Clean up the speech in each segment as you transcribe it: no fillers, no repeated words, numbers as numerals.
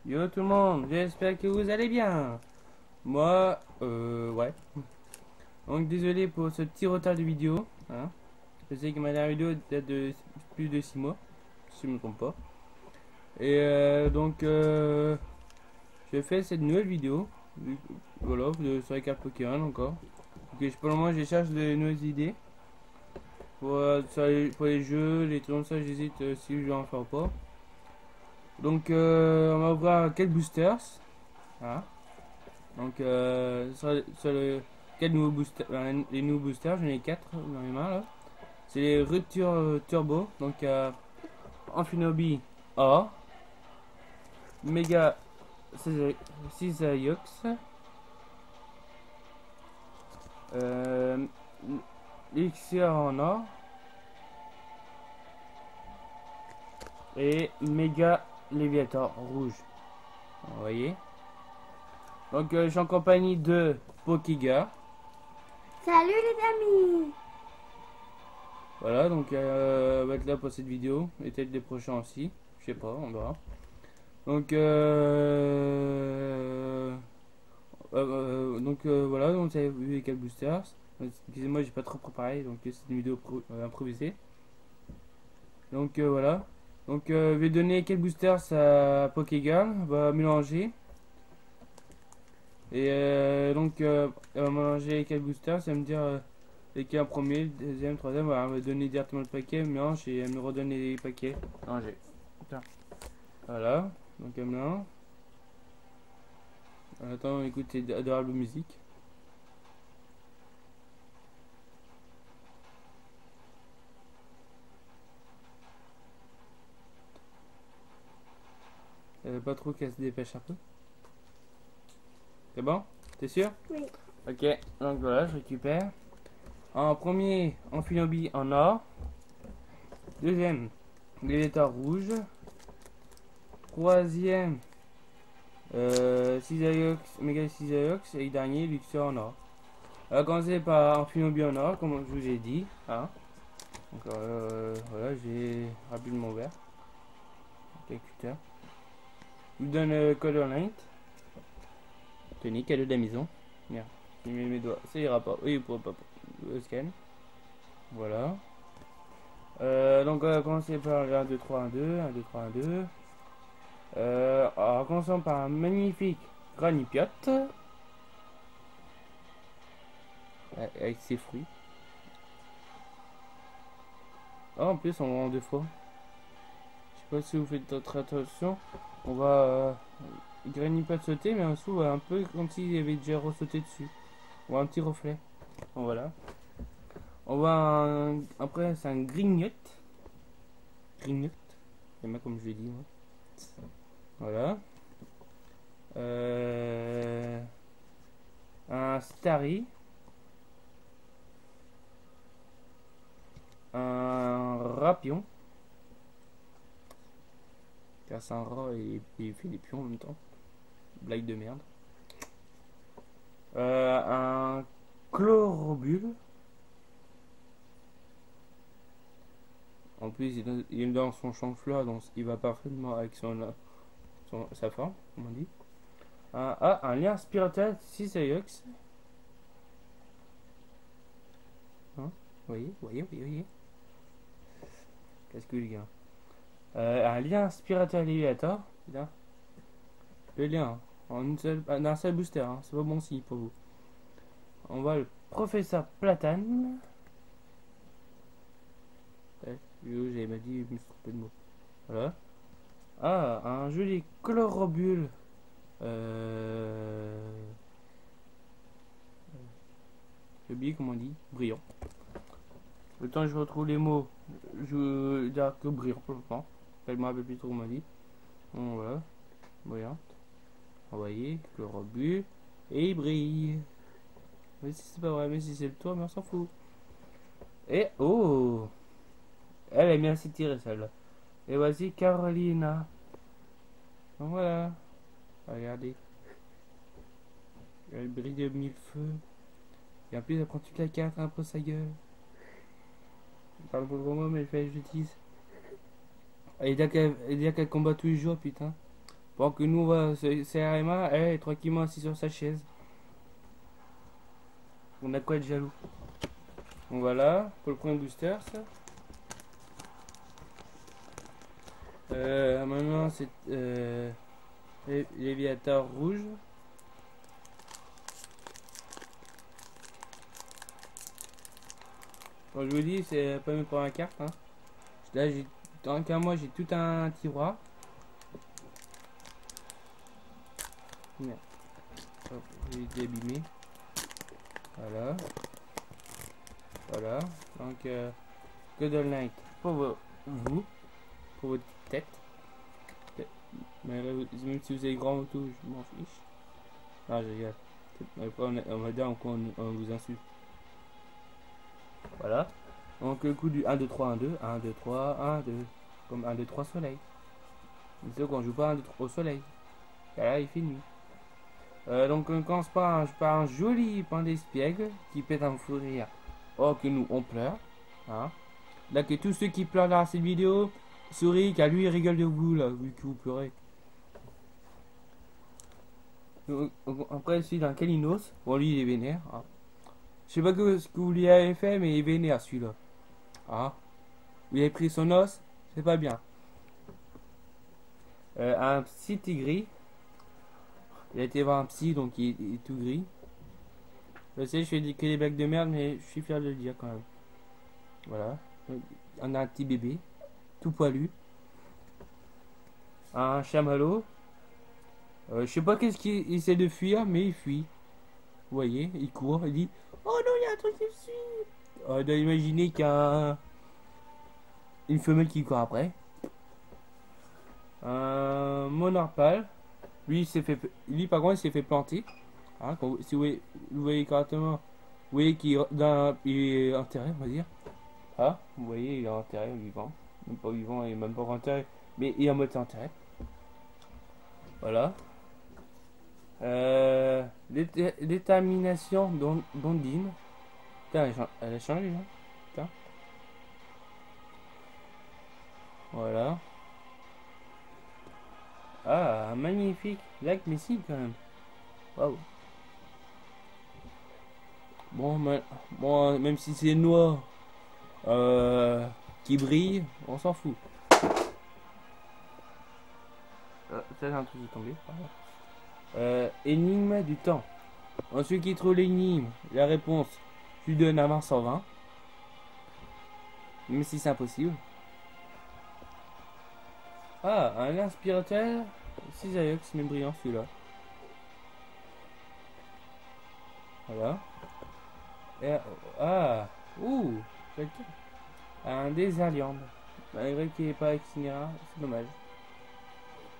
Yo tout le monde, j'espère que vous allez bien. Moi, ouais. Donc désolé pour ce petit retard de vidéo. Hein. Je sais que ma dernière vidéo date de plus de 6 mois, si je ne me trompe pas. Et je fais cette nouvelle vidéo. Voilà, sur les cartes Pokémon encore. Donc, pour le moment, je cherche de nouvelles idées. Pour les jeux, les trucs comme ça, j'hésite si je vais en faire ou pas. Donc, on va voir quels boosters. Hein. Donc, sur le 4 nouveaux boosters, les nouveaux boosters, j'en ai 4 dans les mains là. C'est les ruptures turbo. Donc, Amphinobi A, Mega Cisaiox, euh, Elixir en or et Mega Léviator rouge. Vous voyez. Donc, je suis en compagnie de Pokégar. Salut les amis. Voilà, donc on va être là pour cette vidéo et peut-être des prochains aussi. Je sais pas, on verra. Donc, voilà, donc vous avez vu les 4 boosters. Excusez-moi, j'ai pas trop préparé, donc c'est une vidéo improvisée. Donc voilà. Donc je vais donner quel boosters à Pokégirl, on va mélanger. Et elle va mélanger quel boosters, ça va me dire lequel en premier, le deuxième, troisième. Voilà, on va donner directement le paquet, mélange et elle me redonne les paquets. Mélangés. Voilà, donc elle mélange. Attends, écoute, c'est adorable musique. Pas trop qu'elle se dépêche un peu. C'est bon? T'es sûr? Oui. Ok, donc voilà, je récupère. En premier, Amphinobi en or. Deuxième, Léviator rouge. Troisième, Cisaiox, Mega Cisaiox. Et dernier, Luxor en or. On va commencer par Amphinobi en or, comme je vous ai dit. Hein. Donc voilà, j'ai rapidement ouvert. Calculateur. Je vous donne Color Light. Tenez, cadeau de la maison. Merde, j'ai mis mes doigts. Ça ira pas. Oui, pour pas. Le scan. Voilà. Donc on va commencer par le 1, 2, 3, 1, 2. 1, 2, 3, 1, 2. Alors, commençons par un magnifique Granipiote. Avec ses fruits. Oh, en plus, on vend deux fois. Je sais pas si vous faites votre attention. On va Granipiote sauter, mais en dessous, un peu comme s'il avait déjà ressauté dessus. On voit un petit reflet. Bon, voilà. On va après, c'est un Grignote. Grignote. C'est pas comme je l'ai dit, moi. Voilà. Un Starry. Un Rapion. Car c'est un rat et il fait des pions en même temps. Blague de merde. Un Chlorobule. En plus, il est dans son champ de fleurs, donc il va parfaitement avec sa forme, comme on dit. Un lien spirituel Cisaiox. Hein, voyez. Qu'est-ce que les gars? Un lien spirituel Léviator. Là. Le lien. D'un seul booster. Hein, c'est pas bon signe pour vous. On va le professeur Platane. J'avais mal dit, je me suis trompé de mot. Voilà. Ah, un joli Chlorobule. J'ai oublié comment on dit. Brillant. Le temps que je retrouve les mots, je veux dire que brillant pour le moment. Je me rappelle plus trop comment on dit. Bon, voilà. Brillante. Envoyé. Chlorobule. Et il brille. Mais si c'est pas vrai, mais si c'est le toit, mais on s'en fout. Et oh, elle est bien assez tirée celle-là. Et voici Carolina. Donc voilà. Regardez. Elle brille de mille feux. Et en plus, elle prend toute la carte un peu sa gueule. Je parle pas gros mot, mais elle fait la justice. Et dire qu'elle combat tous les jours, putain. Pendant que nous, on va CRMA, elle est tranquillement assise sur sa chaise. On a quoi de jaloux? Bon voilà, pour le premier booster, ça. Maintenant, c'est Léviator rouge. Bon, je vous dis, c'est pas même pour la carte. Hein. Là, tant qu'à moi, j'ai tout un tiroir. Merde. Hop, j'ai été abîmé. Voilà. Voilà. Donc, Cuddle Night pour vous, pour votre tête. Mais là, même si vous avez grand auto, je m'en fiche. Ah, je regarde. Après, on va dire on vous insulte. Voilà. Donc, le coup du 1, 2, 3, 1, 2. 1, 2, 3, 1, 2. Comme 1, 2, 3 soleil. C'est qu'on joue pas 1, 2, 3 au soleil. Et là, il fait nuit. Donc, on commence par un joli pain d'espiègle qui pète un fou rire. Oh, que nous, on pleure. Hein. Là, que tous ceux qui pleurent dans cette vidéo, souris, car lui, il rigole de vous, là, vu que vous pleurez. Après, celui d'un Kalinos. Bon, lui, il est vénère. Hein. Je sais pas ce que vous lui avez fait, mais il est vénère, celui-là. Hein. Vous avez pris son os, c'est pas bien. Un psy gris. Il a été voir un psy, donc il est tout gris. Je sais, je fais que des blagues de merde, mais je suis fier de le dire quand même. Voilà. On a un petit bébé, tout poilu. Un chamallow. Je sais pas qu'est-ce qu'il essaie de fuir, mais il fuit. Vous voyez, il court, il dit oh non, il y a un truc qui me suit. On doit imaginer qu'il y a une femelle qui court après. Un monarpal. Lui par contre, il s'est fait planter. Hein, si vous voyez correctement, vous voyez qu'il est enterré, on va dire. Ah, vous voyez, il est enterré vivant. Même pas vivant, il est même pas enterré. Mais il est en mode enterré. Voilà. Détermination d'Ondine. Putain, elle a changé, hein. Putain. Voilà. Ah, un magnifique lac Messi quand même. Waouh. Bon, même si c'est noir qui brille, on s'en fout. Ça, c'est un truc qui est tombé. Énigme du temps. Ensuite, qui trouve l'énigme, la réponse, je lui donne un 20 sur 20. Même si c'est impossible. Ah, un inspirateur. Cisailleux, c'est même brillant celui-là. Voilà. Et, ah, ouh, un Désaliande. Malgré qu'il n'est pas itinéraire, c'est dommage.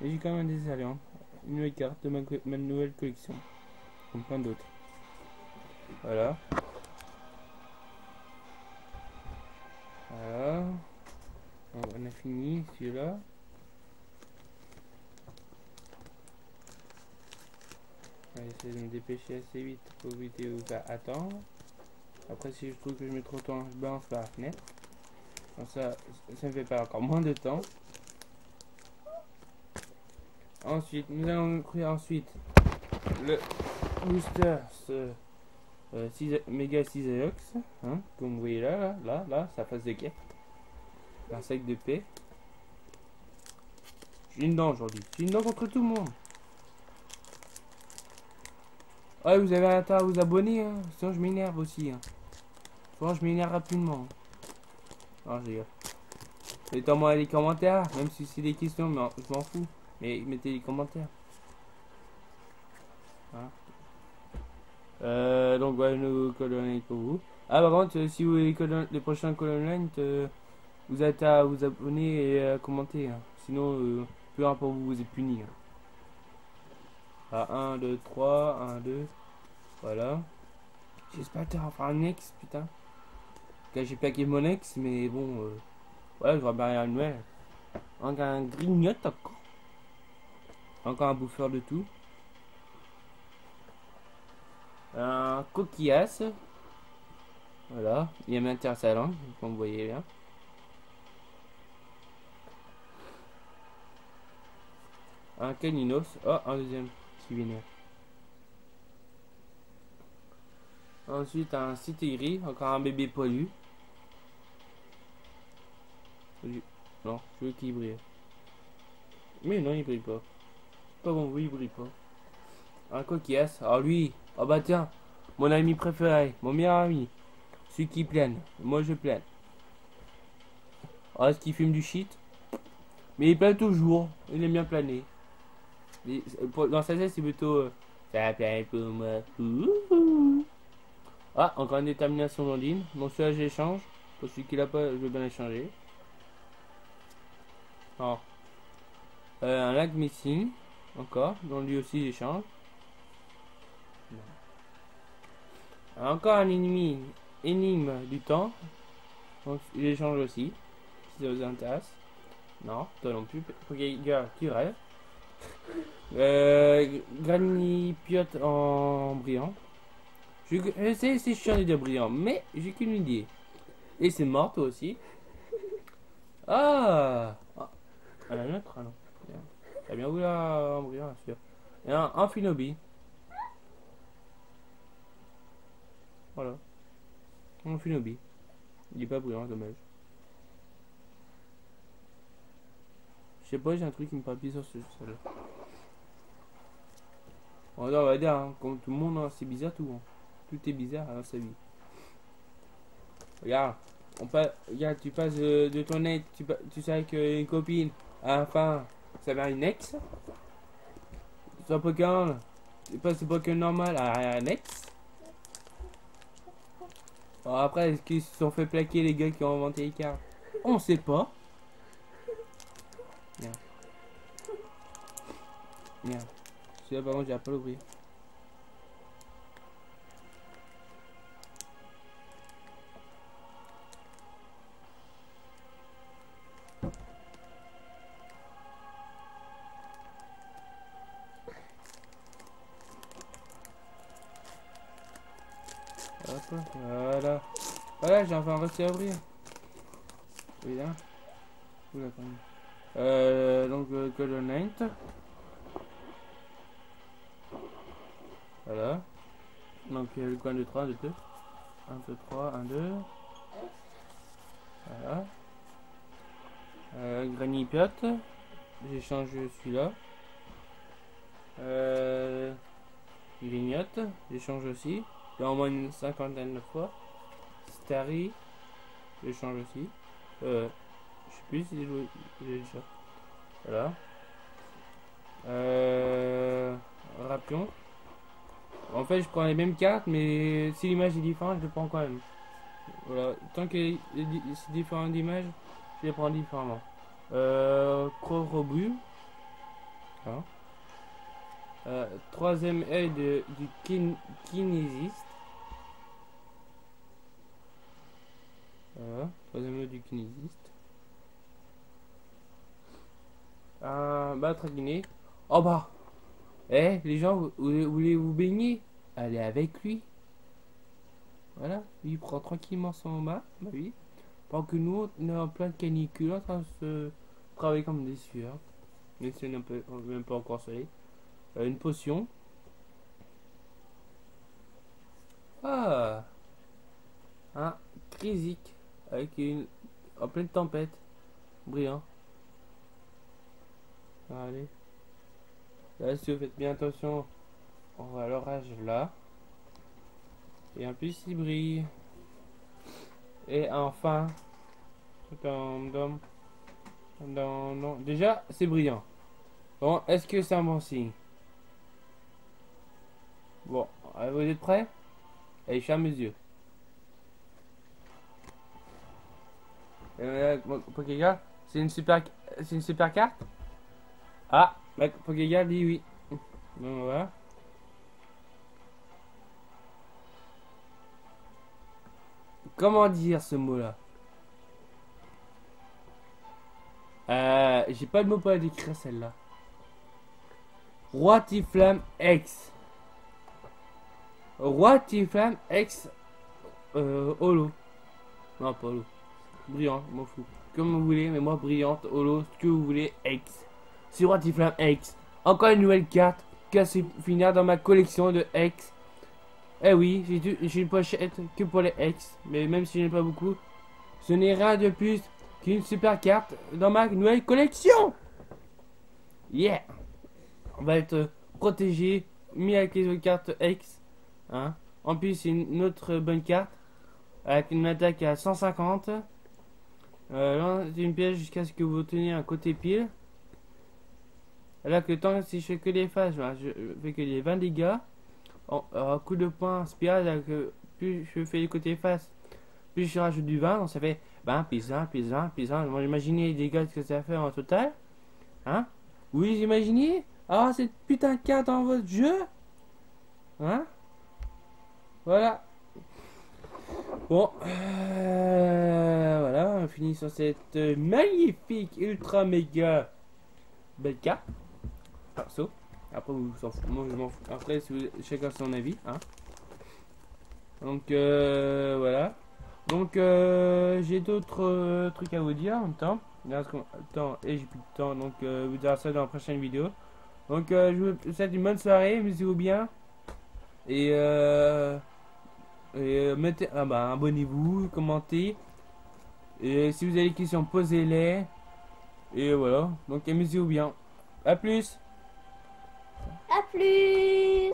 Mais j'ai quand même un Désaliande. Une nouvelle carte de ma nouvelle collection. Comme plein d'autres. Voilà. Voilà. On a fini celui-là. On va essayer de me dépêcher assez vite pour éviter de vous faire attendre. Après, si je trouve que je mets trop de temps, je balance par la fenêtre. Comme ça me fait pas encore moins de temps. Ensuite, nous allons créer ensuite le booster Mega Cisaiox, hein, comme vous voyez là, sa face de quai. Un sac de paix. J'ai une dent aujourd'hui. J'ai une dent contre tout le monde. Ouais, vous avez intérêt à vous abonner, hein, sinon je m'énerve aussi. Hein. Souvent, je m'énerve rapidement. Non, je rigole. Mettez-moi les commentaires, même si c'est des questions, mais je m'en fous. Mais mettez les commentaires. Hein. Donc voilà nos colonnes pour vous. Ah par contre, si vous voulez les prochains colonnes, vous êtes à vous abonner et à commenter. Hein. Sinon, peu importe, vous êtes puni. Hein. Ah, 1, 2, 3, 1, 2. Voilà. J'espère que faire un ex, putain. J'ai plaqué mon ex, mais bon, voilà, je vois bien rien de nouvelle. Encore un grignote, encore un bouffeur de tout. Un coquillasse. Voilà, il aime bien sa langue, comme vous voyez bien. Un caninos. Oh, un deuxième qui vient. Ensuite, un cité encore un bébé poilu. Non, je veux qu'il brille. Mais non, il brille pas. Pas bon, oui, il brille pas. Un coquillasse. Alors lui, oh bah tiens, mon ami préféré, mon meilleur ami. Celui qui plane. Moi, je plane. Ah, est-ce qu'il fume du shit? Mais il plane toujours. Il aime bien planer. Dans sa tête, c'est plutôt... ça plane pour moi. Ouh. Ah, encore une détermination blondine. Bon, celui-là, j'échange. Pour celui qui l'a pas, je veux bien l'échanger. Alors, un lac missing. Encore. Donc lui aussi, j'échange. Encore un ennemi. Énigme du temps. Donc, j'échange aussi. Si ça vous intéresse. Non, toi non plus. Ok, gars, tu rêves. Granipiote en brillant. Je sais si je suis un idée brillant, mais j'ai qu'une idée. Et c'est mort toi aussi. Ah, ah. Un autre, ah non. T'as bien voulu en brillant, bien sûr. Et un Amphinobi. Voilà. Un Amphinobi. Il est pas brillant, dommage. Je sais pas, j'ai un truc qui me palpite sur ce jeu là. On va dire, hein, comme tout le monde, hein, c'est bizarre tout. Hein. Tout est bizarre dans sa vie. Regarde, regarde, tu passes de ton ex, tu sais qu'une copine, à la fin, ça va une ex. Sur Pokémon, tu passes de Pokémon normal à un ex. Alors après, est-ce qu'ils se sont fait plaquer les gars qui ont inventé les cartes? On sait pas. Merde. Merde. Celui-là, par contre, j'ai pas l'ouvrir. Hop, voilà. Voilà, j'ai enfin réussi à ouvrir. Oui, là. Oula, quand même. Donc, Colonite. Voilà. Donc, le coin de 3, de 2. 1, 2, 3, 1, 2. Voilà. Granipiote. J'échange celui-là. Grignote. J'échange aussi. Il y a au moins une cinquantaine de fois. Starry. J'échange aussi. Je sais plus si j'ai déjà. Voilà. Rapion. En fait, je prends les mêmes cartes, mais si l'image est différente, je les prends quand même. Voilà. Tant que c'est différent d'image, je les prends différemment. Crorobu. Hein. Troisième œil du kinésiste. Voilà. Troisième œil du kinésiste. Un batraguiné. Oh bah. Eh, les gens, vous voulez vous baigner? Allez avec lui. Voilà. Lui, il prend tranquillement son bain. Bah oui. Pendant que nous, on est en plein de canicule, en train de se travailler comme des sueurs. Mais c'est même pas encore soleil. Une potion. Ah. Un Krisic. Avec une... en pleine tempête. Brillant. Allez. Là, si vous faites bien attention, on voit l'orage là. Et en plus, il brille. Et enfin... non. Déjà, c'est brillant. Bon, est-ce que c'est un bon signe? Bon, vous êtes prêts? Allez, je ferme mes yeux. Pokéga, c'est une super carte. Ah, Pokéga dit oui. Bon, voilà. Comment dire ce mot-là? J'ai pas de mot pour la décrire celle-là. Roi Tiflam X. Roi Tiflam X. Holo. Non, pas Holo. Brillant, m'en fous. Comme vous voulez, mais moi brillante, holo, ce que vous voulez, X. C'est Roi Tiflam X. Encore une nouvelle carte qui va se finir dans ma collection de X. Eh oui, j'ai une pochette que pour les X. Mais même si je n'ai pas beaucoup, ce n'est rien de plus qu'une super carte dans ma nouvelle collection. Yeah! On va être protégé, mis avec les autres cartes X. Hein? En plus, c'est une autre bonne carte avec une attaque à 150. Là, c'est une pièce jusqu'à ce que vous obteniez un côté pile. Là, que tant si je fais que les phases, je fais que les 20 dégâts. En coup de poing spirale, là, que plus je fais les côtés face, plus je rajoute du 20, donc ça fait 20, puis 20, puis 20, puis 20. Bon, imaginez les dégâts que ça fait en total. Hein? Oui, vous imaginez? Ah, cette putain de carte dans votre jeu? Hein? Voilà. Bon, voilà, on finit sur cette magnifique, ultra méga belle carte. Perso. Après, vous s'en foutez. Moi, je m'en fous. Après, si vous, chacun son avis. Hein. Donc, voilà. Donc, j'ai d'autres trucs à vous dire en même temps. Et j'ai plus de temps. Donc, vous direz ça dans la prochaine vidéo. Donc, je vous souhaite une bonne soirée. Amusez-vous bien. Et, mettez, abonnez-vous, commentez. Et si vous avez des questions, posez-les. Et voilà. Donc, amusez-vous bien. A plus. À plus.